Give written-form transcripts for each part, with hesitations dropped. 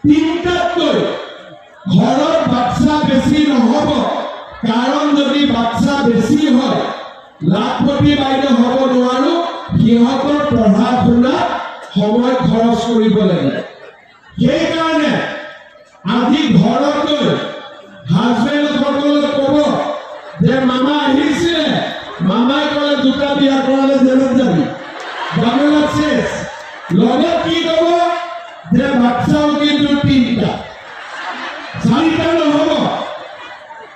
তিনটাতকৈ ঘৰত বাচ্চা বেছি নহ'ব, কাৰণ যদি বাচ্চা বেছি হয় লাখপতি বাইদেউ হ'ব নোৱাৰো, সিহঁতৰ পঢ়া শুনাত সময় খৰচ কৰিব লাগে। সেইকাৰণে আজি ঘৰত গৈ হাজবেণ্ডসকলক ক'ব যে মামা আহিছিলে, মামাই ক'লে দুটা বিয়া কৰালে জেলত যাবি, বাংলাত শেষ। লগত কি ক'ব যে বাচ্চাও কিন্তু তিনটা, চাৰিটা নহ'ব।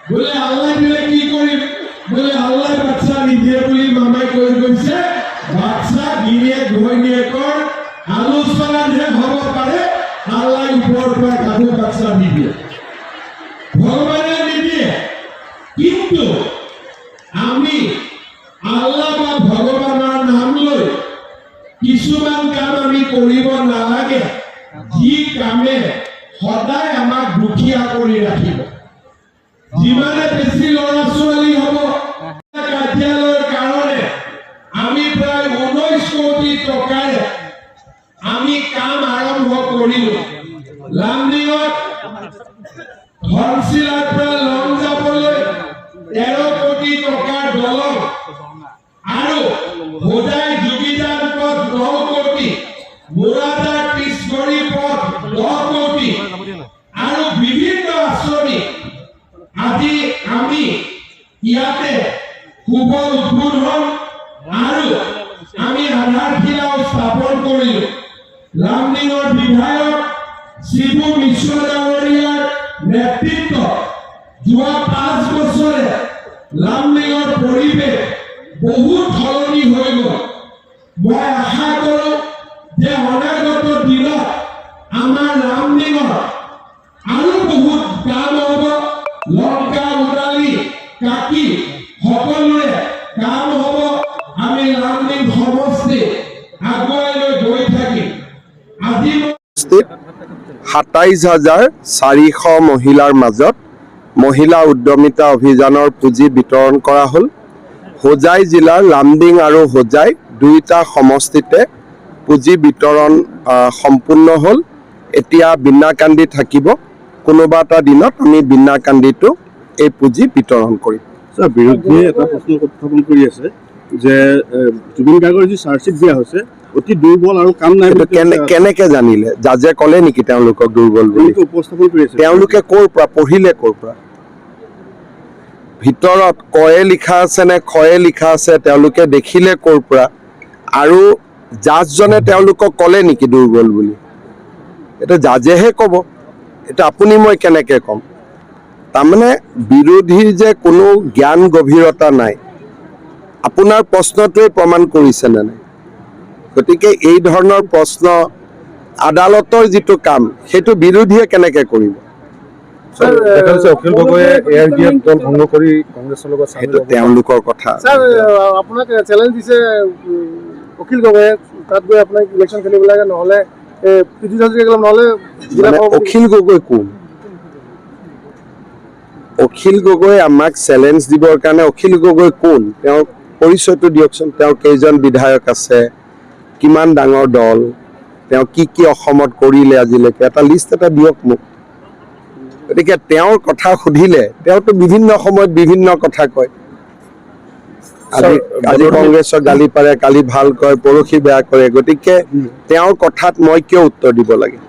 বোলে আল্লাহ দিলে কি কৰিম, বোলে আল্লাহ বাচ্চা নিদিয়ে বুলি মামাই কৈ গৈছে। বাচ্চা গিৰিয়েক ঘৈণীয়েকৰ আলোচনাতহে হ'ব পাৰে, আল্লাহ ওপৰৰ পৰা কাকো বাচ্চা নিদিয়ে, ভগৱানে নিদিয়ে। কিন্তু আমি আল্লাহ বা ভগৱানৰ নাম লৈ কিছুমান কাম আমি কৰিব নালাগে, যি কামে সদায় আমাক দুখীয়া কৰি ৰাখিব। যিমানে বেছি ল'ৰা ছোৱালী হ'ব, কাৰ্যালয়ৰ কাৰণে আমি প্ৰায় 19 কোটি টকাৰে আমি কাম আৰম্ভ কৰিলো। লামডিঙত ধনশিলাৰ পৰা লং যাবলৈ 13 কোটি টকাৰ দলং আৰু হোজাই যোগীদান পথ 9 কোটি, মুৰাদাৰ পিছগৰি পথ 10 কোটি আৰু বিভিন্ন আঁচনি আজি আমি ইয়াতে শুভ উদ্বোধন আৰু আমি আধাৰশিলাও স্থাপন কৰিলো। লামডিঙৰ বিধায়ক শিবু মিশ্ৰ ডাঙৰীয়াৰ নেতৃত্বত যোৱা 5 বছৰে লামডিঙৰ পৰিৱেশ বহুত সলনি হৈ গ'ল। মই আশা কৰোঁ যে অনাগত দিনত আমাৰ লামডিঙৰ আৰু বহুত কাম হ'ব। লংকা উদালি কাকি সকলোৰে কাম হ'ব। আমি লামডিং সমষ্টি আগুৱাই লৈ গৈ থাকিম। আজি 27,400 মহিলাৰ মাজত মহিলা উদ্যমিতা অভিযানৰ পুঁজি বিতৰণ কৰা হ'ল। হোজাই জিলাৰ লামডিং আৰু হোজাই দুয়োটা সমষ্টিতে পুঁজি বিতৰণ সম্পূৰ্ণ হ'ল। এতিয়া বিনাকান্দি থাকিব। কোনোবা এটা দিনত আমি বিনাকান্দিটো এই পুঁজি বিতৰণ কৰিম। বিৰোধীয়ে এটা প্ৰশ্ন উত্থাপন কৰি আছে যে জুবিন গাৰ্গৰ যি চাৰ্জশ্বিট দিয়া হৈছে অতি দুৰ্বল আৰু কাম নাই। কেনেকে জানিলে? জাজে ক'লে নেকি তেওঁলোকক দুৰ্বল বুলি? উপস্থাপন কৰি আছে। তেওঁলোকে ক'ৰ পৰা পঢ়িলে? ক'ৰ পৰা? ভিতৰত কয়ে লিখা আছে নে খয়ে লিখা আছে তেওঁলোকে দেখিলে ক'ৰ পৰা? আৰু জাজজনে তেওঁলোকক ক'লে নেকি দুৰ্বল বুলি? এটা জাজেহে ক'ব, এটা আপুনি মই কেনেকে ক'ম? তাৰমানে বিৰোধীৰ যে কোনো জ্ঞান গভীৰতা নাই, আপোনাৰ প্ৰশ্নটোৱে প্ৰমাণ কৰিছেনে নাই? গতিকে এই ধৰণৰ প্ৰশ্ন আদালতৰ যিটো কাম সেইটো বিৰোধীয়ে কেনেকে কৰিব? অখিল গগৈয়ে AIDF দল ভংগ কৰি কংগ্ৰেছৰ লগত সেইটো তেওঁলোকৰ কথা। আপোনাক চেলেঞ্জ দিছে অখিল গগৈয়ে, তাত গৈ আপোনাক ইলেকশ্যন খেলিব লাগে, নহ'লে নহ'লে অখিল গগৈ কোন? অখিল গগৈ আমাক চেলেঞ্জ দিবৰ কাৰণে অখিল গগৈ কোন? তেওঁৰ পৰিচয়টো দিয়কচোন। তেওঁ কেইজন বিধায়ক আছে, কিমান ডাঙৰ দল, তেওঁ কি কি অসমত কৰিলে আজিলৈকে, এটা লিষ্ট এটা দিয়ক মোক। গতিকে তেওঁৰ কথা সুধিলে তেওঁতো বিভিন্ন সময়ত বিভিন্ন কথা কয়। আজি কংগ্ৰেছৰ গালি পাৰে, কালি ভাল কয়, পৰহি বেয়া কৰে। গতিকে তেওঁৰ কথাত মই কিয় উত্তৰ দিব লাগে?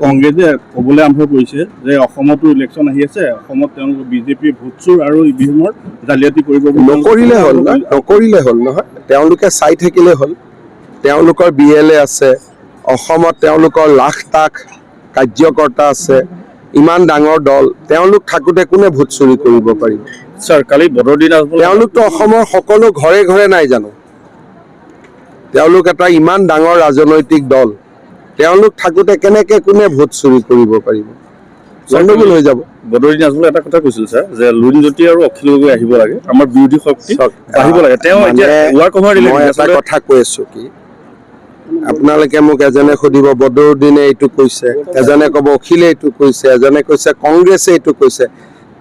কংগ্ৰেছে ক'বলৈ আৰম্ভ কৰিছে যে অসমতো ইলেকশ্যন আহি আছে, অসমত তেওঁলোকে বিজেপিয়ে ভোট চুৰ আৰু ইভিএমৰ জালিয়াতি কৰিব। নকৰিলে হ'ল না, নকৰিলে হ'ল নহয়, তেওঁলোকে চাই থাকিলে হ'ল। তেওঁলোকৰ BLA আছে, অসমত তেওঁলোকৰ লাখ কাৰ্যকৰ্তা আছে, ইমান ডাঙৰ দল, তেওঁলোক থাকোঁতে কোনে ভোট চুৰি কৰিব পাৰিব? ছাৰ কালি বদৰুদ্দিন আজমল, তেওঁলোকতো অসমৰ সকলো ঘৰে ঘৰে নাই জানো? তেওঁলোক এটা ইমান ডাঙৰ ৰাজনৈতিক দল, তেওঁলোক থাকোঁতে কেনেকে কোনে ভোট চুৰি কৰিব পাৰিব? গণ্ডগোল হৈ যাব। বদৰুদ্দিন আজমলে এটা কথা কৈছিল ছাৰ যে লুৰিণজ্যোতি আৰু অখিল গগৈ আহিব লাগে, আমাৰ বিৰোধী শক্তি আহিব লাগে। তেওঁ মই এটা কথা কৈ আছো কি, আপোনালোকে মোক এজনে সুধিব বদৰুদ্দিনে এইটো কৈছে, এজনে ক'ব অখিলে এইটো কৈছে, এজনে কৈছে কংগ্ৰেছে এইটো কৈছে।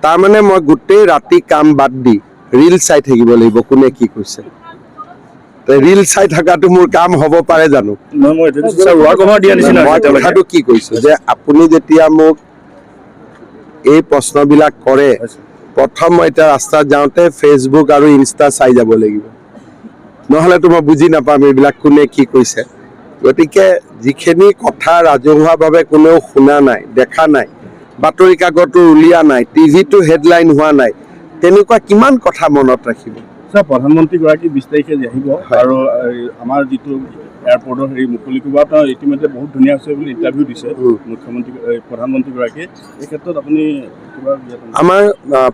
তাৰমানে মই গোটেই ৰাতি কাম বাদ দি ৰিল চাই থাকিব লাগিব কোনে কি কৈছে। ৰিল চাই থকাটো মোৰ কাম হ'ব পাৰে জানো? মই ৱাৰ্ক অভাৰ দিয়া নিচিনা মই কথাটো কি কৈছো যে আপুনি যেতিয়া মোক এই প্ৰশ্নবিলাক কৰে, প্ৰথম মই এতিয়া ৰাস্তাত যাওঁতে ফেচবুক আৰু ইনষ্টা চাই যাব লাগিব, নহ'লেতো মই বুজি নাপাম এইবিলাক কোনে কি কৈছে। গতিকে যিখিনি কথা ৰাজহুৱাভাৱে কোনেও শুনা নাই, দেখা নাই, বাতৰি কাকতো উলিওৱা নাই, টিভিটো হেডলাইন হোৱা নাই, তেনেকুৱা কিমান কথা মনত ৰাখিব? ছাৰ, প্ৰধানমন্ত্ৰীগৰাকী 20 তাৰিখে যে আহিব আৰু আমাৰ যিটো এয়াৰপৰ্টৰ মুকলি কৰিব, তেওঁ ইতিমধ্যে বহুত ধুনীয়া হৈছে বুলি ইণ্টাৰভিউ দিছে প্ৰধানমন্ত্ৰীগৰাকীয়ে। এই ক্ষেত্ৰত আপুনি কিবা আমাৰ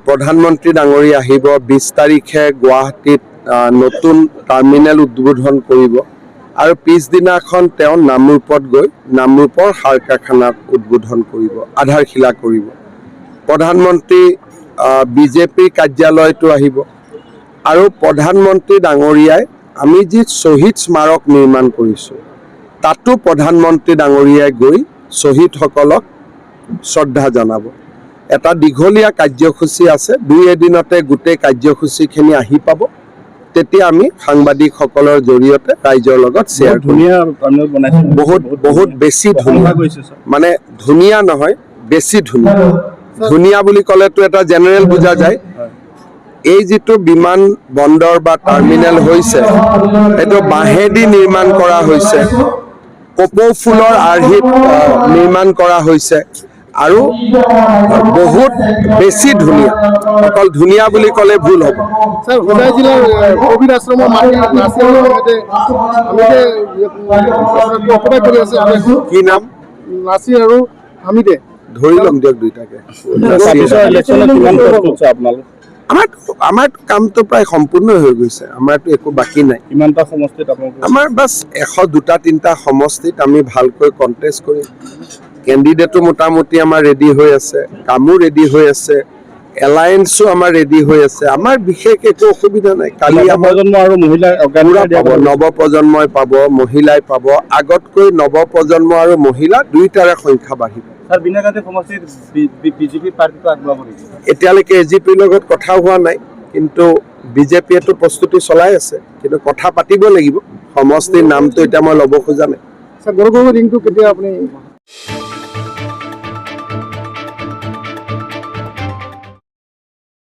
প্ৰধানমন্ত্ৰী ডাঙৰীয়া আহিব 20 তাৰিখে গুৱাহাটীত নতুন টাৰ্মিনেল উদ্বোধন কৰিব আৰু পিছদিনাখন তেওঁ নামৰূপত গৈ নামৰূপৰ সাৰ কাৰখানাত উদ্বোধন কৰিব, আধাৰশিলা কৰিব। প্ৰধানমন্ত্ৰী বিজেপিৰ কাৰ্যালয়টো আহিব আৰু প্ৰধানমন্ত্ৰী ডাঙৰীয়াই আমি যি শ্বহীদ স্মাৰক নিৰ্মাণ কৰিছোঁ তাতো প্ৰধানমন্ত্ৰী ডাঙৰীয়াই গৈ শ্বহীদসকলক শ্ৰদ্ধা জনাব। এটা দীঘলীয়া কাৰ্যসূচী আছে, 2 এদিনতে গোটেই কাৰ্যসূচীখিনি আহি পাব। তেতিয়া আমি সাংবাদিকসকলৰ জৰিয়তে ৰাইজৰ লগত শ্বেয়াৰ কৰিম। ধুনীয়া টাৰ্মিনেল বনাইছে, বহুত বেছি ধুনীয়া, মানে ধুনীয়া নহয়, বেছি ধুনীয়া। ধুনীয়া বুলি ক'লেতো এটা জেনেৰেল বুজা যায়। এই যিটো বিমান বন্দৰ বা টাৰ্মিনেল হৈছে এইটো বাঁহেদি নিৰ্মাণ কৰা হৈছে, কপৌ ফুলৰ আৰ্হিত নিৰ্মাণ কৰা হৈছে আৰু বহুত বেছি ধুনীয়া। অকল ধুনীয়া বুলি ক'লে ভুল হ'ব। স্যার, হোজাই জিলার কোভিড আশ্রমের মাটি অকুপাই করে আছে কি নাম? নাসির আৰু হামিদে। ধৰি ল'ম দিয়ক দুইটাকে। আমাৰ কামটো প্ৰায় সম্পূৰ্ণ হৈ গৈছে, আমাৰতো একো বাকী নাই। কিমানটা সমষ্টিত আপোনালোকে? আমাৰ বাছ 102-3টা সমষ্টিত আমি ভালকৈ কণ্টেষ্ট কৰিম। কেণ্ডিডেটো মোটামুটি আমাৰ ৰেডি হৈ আছে, কামো ৰেডি হৈ আছে, এলায়েন্সো আমাৰ ৰেডি হৈ আছে। আমাৰ বিশেষ একো অসুবিধা নাই। কালি আমাৰ প্ৰজন্ম আৰু মহিলা নৱপ্ৰজন্মই পাব, মহিলাই পাব। আগতকৈ নৱপ্ৰজন্ম আৰু মহিলা দুয়োটাৰে সংখ্যা বাঢ়িব। ছাৰ, বিনাগাঁথি সমষ্টিত বিজেপি পাৰ্টিটো আগবঢ়াব নেকি? এতিয়ালৈকে এজিপিৰ লগত কথা হোৱা নাই, কিন্তু বিজেপিয়েতো প্ৰস্তুতি চলাই আছে, কিন্তু কথা পাতিব লাগিব। সমষ্টিৰ নামটো এতিয়া মই ল'ব খোজা নাই। স্যাৰ, গৌৰৱ ৰিংটো কেতিয়া আপুনি